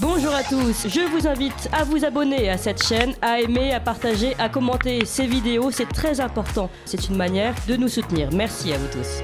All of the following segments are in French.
Bonjour à tous, je vous invite à vous abonner à cette chaîne, à aimer, à partager, à commenter ces vidéos, c'est très important. C'est une manière de nous soutenir. Merci à vous tous.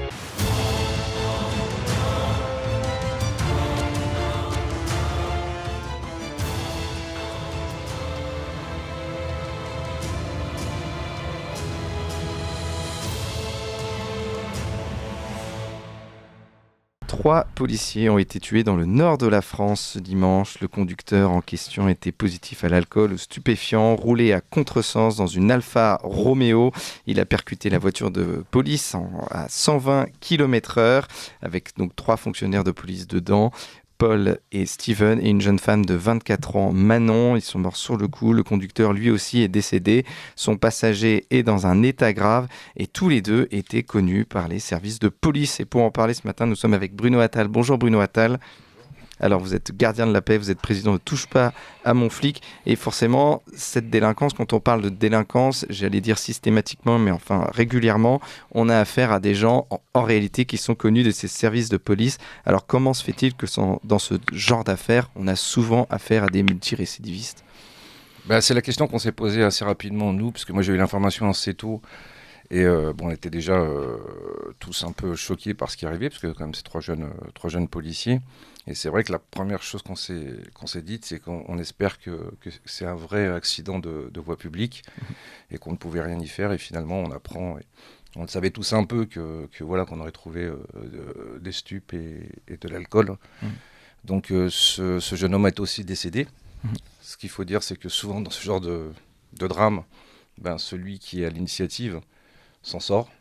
Trois policiers ont été tués dans le nord de la France ce dimanche. Le conducteur en question était positif à l'alcool, aux stupéfiants, roulé à contresens dans une Alfa Romeo. Il a percuté la voiture de police à 120 km/h avec donc 3 fonctionnaires de police dedans. Paul et Steven et une jeune femme de 24 ans, Manon. Ils sont morts sur le coup. Le conducteur, lui aussi, est décédé. Son passager est dans un état grave et tous les deux étaient connus par les services de police. Et pour en parler ce matin, nous sommes avec Bruno Attal. Bonjour Bruno Attal. Alors vous êtes gardien de la paix, vous êtes président de Touche pas à mon flic et forcément cette délinquance, quand on parle de délinquance, j'allais dire systématiquement mais enfin régulièrement, on a affaire à des gens en réalité qui sont connus de ces services de police. Alors comment se fait-il que dans ce genre d'affaires, on a souvent affaire à des multirécidivistes ? C'est la question qu'on s'est posée assez rapidement nous, parce que moi j'ai eu l'information assez tôt. Et on était déjà tous un peu choqués par ce qui arrivait, parce que quand même c'est trois jeunes policiers. Et c'est vrai que la première chose qu'on s'est dite, c'est qu'on espère que c'est un vrai accident de voie publique et qu'on ne pouvait rien y faire. Et finalement, on apprend, et on le savait tous un peu, qu'on aurait trouvé des stupes et de l'alcool. Donc ce jeune homme est aussi décédé. Ce qu'il faut dire, c'est que souvent dans ce genre de drame, celui qui est à l'initiative s'en sort.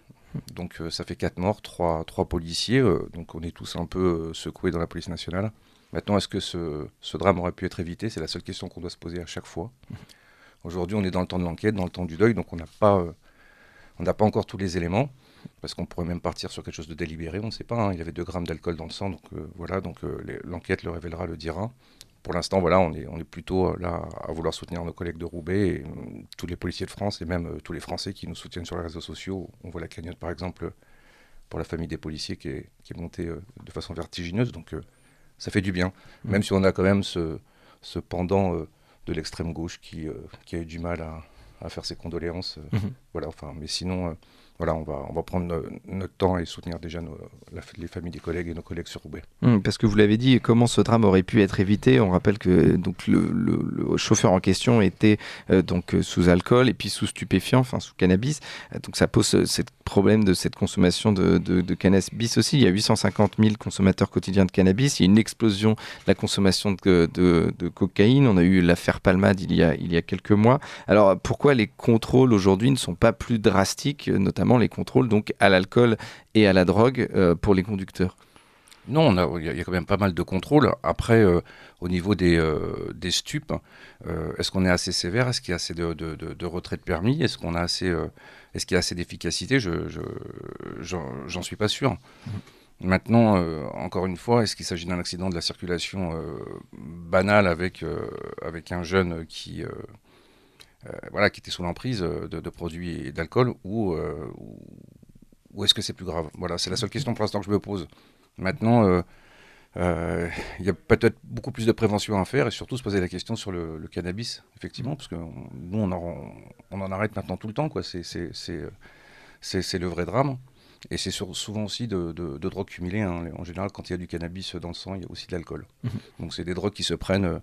Donc ça fait 4 morts, 3 policiers, donc on est tous un peu secoués dans la police nationale. Maintenant, est-ce que ce drame aurait pu être évité ? C'est la seule question qu'on doit se poser à chaque fois. Aujourd'hui, on est dans le temps de l'enquête, dans le temps du deuil, donc on n'a pas encore tous les éléments, parce qu'on pourrait même partir sur quelque chose de délibéré, on ne sait pas, il y avait 2 grammes d'alcool dans le sang, donc l'enquête le révélera, le dira. Pour l'instant, on est plutôt là à vouloir soutenir nos collègues de Roubaix et tous les policiers de France et même tous les Français qui nous soutiennent sur les réseaux sociaux. On voit la cagnotte, par exemple, pour la famille des policiers qui est montée de façon vertigineuse. Donc, ça fait du bien. Même si on a quand même ce pendant de l'extrême gauche qui a eu du mal à faire ses condoléances. Mais sinon... on va prendre notre temps et soutenir déjà les familles des collègues et nos collègues sur Roubaix. Parce que vous l'avez dit, comment ce drame aurait pu être évité ? On rappelle que donc, le chauffeur en question était sous alcool et puis sous stupéfiant, enfin sous cannabis. Donc ça pose ce problème de cette consommation de cannabis aussi. Il y a 850 000 consommateurs quotidiens de cannabis. Il y a une explosion de la consommation de cocaïne. On a eu l'affaire Palmade il y a quelques mois. Alors pourquoi les contrôles aujourd'hui ne sont pas plus drastiques, notamment les contrôles donc à l'alcool et à la drogue pour les conducteurs ? Non, il y a quand même pas mal de contrôles. Après, au niveau des stupes, est-ce qu'on est assez sévère ? Est-ce qu'il y a assez de retrait de permis ? Est-ce qu'il y a assez d'efficacité ? J'en suis pas sûr. Maintenant, encore une fois, est-ce qu'il s'agit d'un accident de la circulation banal avec un jeune qui était sous l'emprise de produits et d'alcool ou est-ce que c'est plus grave ? Voilà, c'est la seule question pour l'instant que je me pose. Maintenant, il y a peut-être beaucoup plus de prévention à faire et surtout se poser la question sur le cannabis, effectivement, parce que nous, on en arrête maintenant tout le temps, quoi. C'est le vrai drame. Et c'est souvent aussi de drogues cumulées, hein. En général, quand il y a du cannabis dans le sang, il y a aussi de l'alcool. Donc c'est des drogues qui se prennent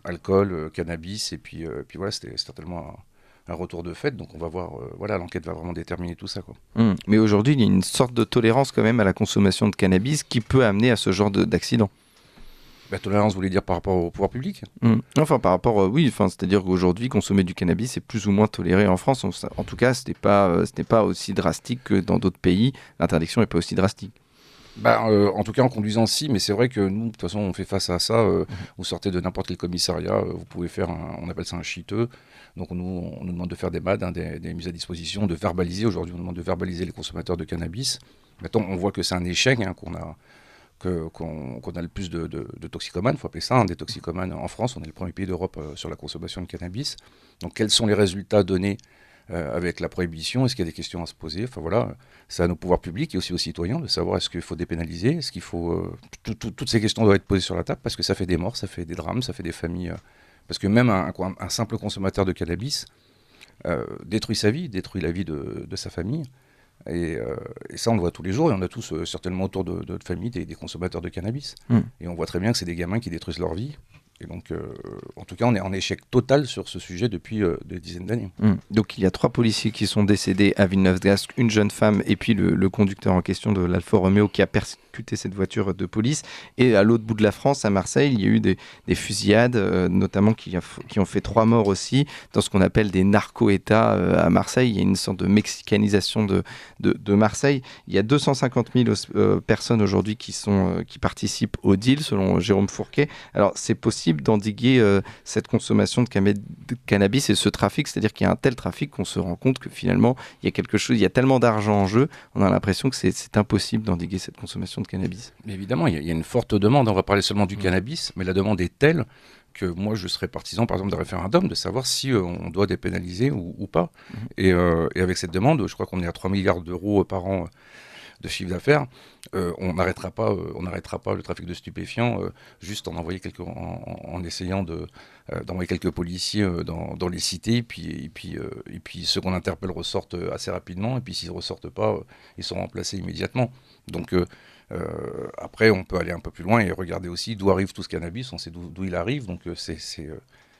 alcool, cannabis, et puis voilà, c'était certainement un retour de fait. Donc on va voir, l'enquête va vraiment déterminer tout ça, quoi. Mais aujourd'hui, il y a une sorte de tolérance quand même à la consommation de cannabis qui peut amener à ce genre d'accident. La tolérance, vous voulez dire par rapport au pouvoir public ? Enfin, par rapport, c'est-à-dire qu'aujourd'hui, consommer du cannabis est plus ou moins toléré en France. En tout cas, ce n'est pas aussi drastique que dans d'autres pays. L'interdiction n'est pas aussi drastique. En tout cas, en conduisant, si, mais c'est vrai que nous, de toute façon, on fait face à ça. Vous sortez de n'importe quel commissariat, vous pouvez faire, on appelle ça un chiteux. Donc, on nous demande de faire des MAD, des mises à disposition, de verbaliser. Aujourd'hui, on nous demande de verbaliser les consommateurs de cannabis. Maintenant, on voit que c'est un échec, qu'on a le plus de toxicomanes, il faut appeler ça, des toxicomanes en France. On est le premier pays d'Europe sur la consommation de cannabis. Donc, quels sont les résultats donnés avec la prohibition, est-ce qu'il y a des questions à se poser? Enfin voilà, c'est à nos pouvoirs publics et aussi aux citoyens de savoir est-ce qu'il faut dépénaliser, est-ce qu'il faut... toutes ces questions doivent être posées sur la table parce que ça fait des morts, ça fait des drames, ça fait des familles. Parce que même un simple consommateur de cannabis détruit sa vie, détruit la vie de sa famille. Et ça, on le voit tous les jours, et on a tous certainement autour de notre famille des consommateurs de cannabis. Et on voit très bien que c'est des gamins qui détruisent leur vie. Et donc, en tout cas, on est en échec total sur ce sujet depuis des dizaines d'années. Donc, il y a 3 policiers qui sont décédés à Villeneuve-d'Ascq, une jeune femme et puis le conducteur en question de l'Alfa Romeo qui a percuté cette voiture de police. Et à l'autre bout de la France, à Marseille, il y a eu des fusillades, notamment qui ont fait 3 morts aussi, dans ce qu'on appelle des narco-États à Marseille. Il y a une sorte de mexicanisation de Marseille. Il y a 250 000 personnes aujourd'hui qui participent au deal, selon Jérôme Fourquet. Alors, c'est possible d'endiguer cette consommation de cannabis et ce trafic, c'est-à-dire qu'il y a un tel trafic qu'on se rend compte que finalement il y a tellement d'argent en jeu, on a l'impression que c'est impossible d'endiguer cette consommation de cannabis. Mais évidemment, il y a une forte demande, on va parler seulement du cannabis, mais la demande est telle que moi je serais partisan par exemple d'un référendum, de savoir si on doit dépénaliser ou pas. Et avec cette demande, je crois qu'on est à 3 milliards d'euros par an de chiffre d'affaires, on n'arrêtera pas le trafic de stupéfiants juste en essayant d'envoyer quelques policiers dans les cités, et puis ceux qu'on interpelle ressortent assez rapidement, et puis s'ils ne ressortent pas, ils sont remplacés immédiatement. Donc après, on peut aller un peu plus loin et regarder aussi d'où arrive tout ce cannabis, on sait d'où il arrive, donc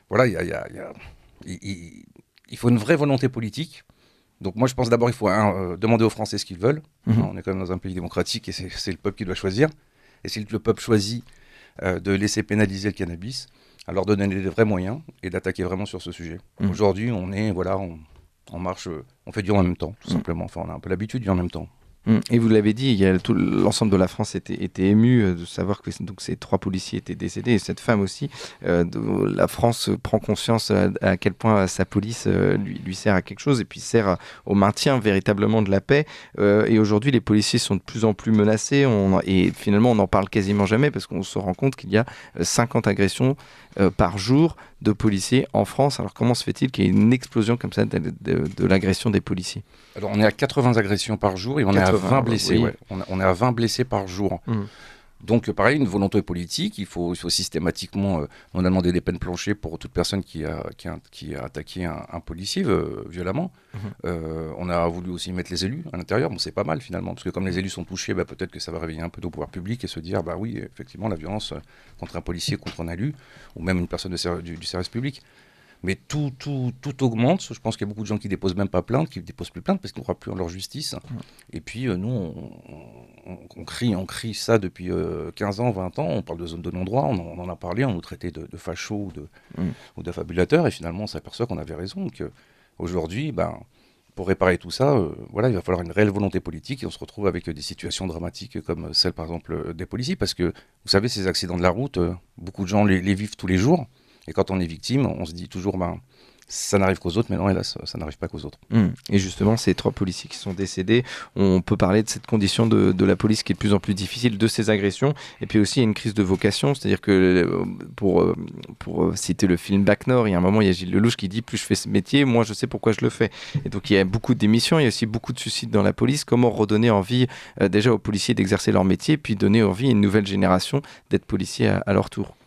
voilà, il faut une vraie volonté politique. Donc moi je pense d'abord il faut demander aux Français ce qu'ils veulent. On est quand même dans un pays démocratique et c'est le peuple qui doit choisir. Et si le peuple choisit de laisser pénaliser le cannabis, alors de donner des vrais moyens et d'attaquer vraiment sur ce sujet. Aujourd'hui on marche, on fait du en même temps tout simplement. Enfin on a un peu l'habitude du en même temps. Et vous l'avez dit, l'ensemble de la France était ému de savoir que donc, ces 3 policiers étaient décédés, et cette femme aussi. La France prend conscience à quel point sa police lui sert à quelque chose, et puis sert au maintien véritablement de la paix. Et aujourd'hui, les policiers sont de plus en plus menacés, et finalement, on n'en parle quasiment jamais, parce qu'on se rend compte qu'il y a 50 agressions par jour de policiers en France. Alors comment se fait-il qu'il y ait une explosion comme ça de l'agression des policiers? Alors on est à 80 agressions par jour et on est à 20 blessés. Oui. Ouais. On est à 20 blessés par jour. Donc pareil, une volonté politique, il faut systématiquement, on a demandé des peines planchées pour toute personne qui a attaqué un policier violemment. On a voulu aussi mettre les élus à l'intérieur, bon c'est pas mal finalement, parce que comme les élus sont touchés, peut-être que ça va réveiller un peu nos pouvoirs publics et se dire, oui, effectivement, la violence contre un policier, contre un élu, ou même une personne du service public. Mais tout augmente. Je pense qu'il y a beaucoup de gens qui déposent même pas plainte, qui déposent plus plainte parce qu'ils ne croient plus en leur justice. Et puis nous, on crie ça depuis 15 ans, 20 ans. On parle de zone de non-droit, on en a parlé, on nous traitait de fachos ou d'affabulateurs. Et finalement, on s'aperçoit qu'on avait raison. Aujourd'hui, pour réparer tout ça, il va falloir une réelle volonté politique et on se retrouve avec des situations dramatiques comme celle, par exemple, des policiers. Parce que, vous savez, ces accidents de la route, beaucoup de gens les vivent tous les jours. Et quand on est victime, on se dit toujours, ça n'arrive qu'aux autres, mais non, hélas, ça n'arrive pas qu'aux autres. Et justement, ces 3 policiers qui sont décédés, on peut parler de cette condition de la police qui est de plus en plus difficile, de ces agressions, et puis aussi il y a une crise de vocation, c'est-à-dire que, pour citer le film Bac Nord, il y a un moment, il y a Gilles Lelouch qui dit, plus je fais ce métier, moins je sais pourquoi je le fais. Et donc il y a beaucoup de démissions, il y a aussi beaucoup de suicides dans la police. Comment redonner envie déjà aux policiers d'exercer leur métier, puis donner envie à une nouvelle génération d'être policiers à leur tour?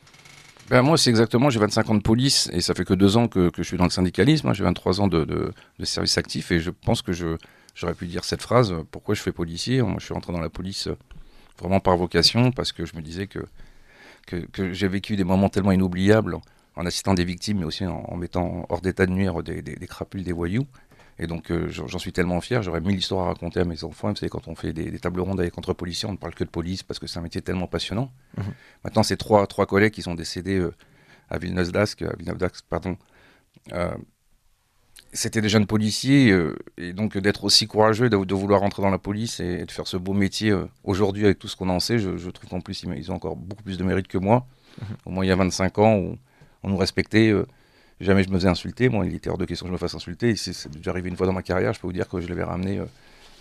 Moi, c'est exactement, j'ai 25 ans de police et ça fait que 2 ans que je suis dans le syndicalisme. J'ai 23 ans de service actif et je pense que j'aurais pu dire cette phrase, pourquoi je fais policier? Moi, je suis rentré dans la police vraiment par vocation parce que je me disais que j'ai vécu des moments tellement inoubliables en assistant des victimes, mais aussi en mettant hors d'état de nuire des crapules, des voyous. Et donc j'en suis tellement fier, j'aurais 1000 histoires à raconter à mes enfants. Vous savez, quand on fait des tables rondes avec entre policiers, on ne parle que de police parce que c'est un métier tellement passionnant. Maintenant, ces trois collègues qui sont décédés à Villeneuve-d'Ascq, c'était des jeunes policiers, et donc d'être aussi courageux, de vouloir rentrer dans la police et de faire ce beau métier aujourd'hui avec tout ce qu'on en sait, je trouve qu'en plus ils ont encore beaucoup plus de mérite que moi. Au moins il y a 25 ans où on nous respectait. Jamais je me faisais insulter, moi il était hors de question que je me fasse insulter, et c'est déjà arrivé une fois dans ma carrière, je peux vous dire que je l'avais ramené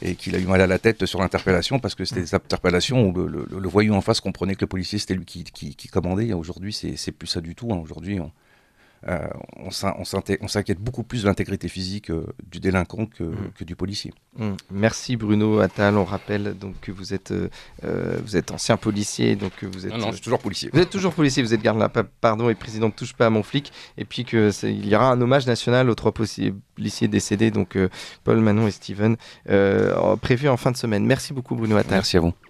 et qu'il a eu mal à la tête sur l'interpellation, parce que c'était des interpellations où le voyou en face comprenait que le policier c'était lui qui commandait, et aujourd'hui c'est plus ça du tout, Aujourd'hui on s'inquiète beaucoup plus de l'intégrité physique du délinquant que du policier. Merci Bruno Attal. On rappelle donc que vous êtes ancien policier, donc vous êtes. Non, je suis toujours policier. Vous êtes toujours policier, vous êtes garde-pardon et président de Touche pas à mon flic, et puis il y aura un hommage national aux 3 policiers décédés, donc Paul, Manon et Steven, prévu en fin de semaine. Merci beaucoup Bruno Attal. Merci à vous.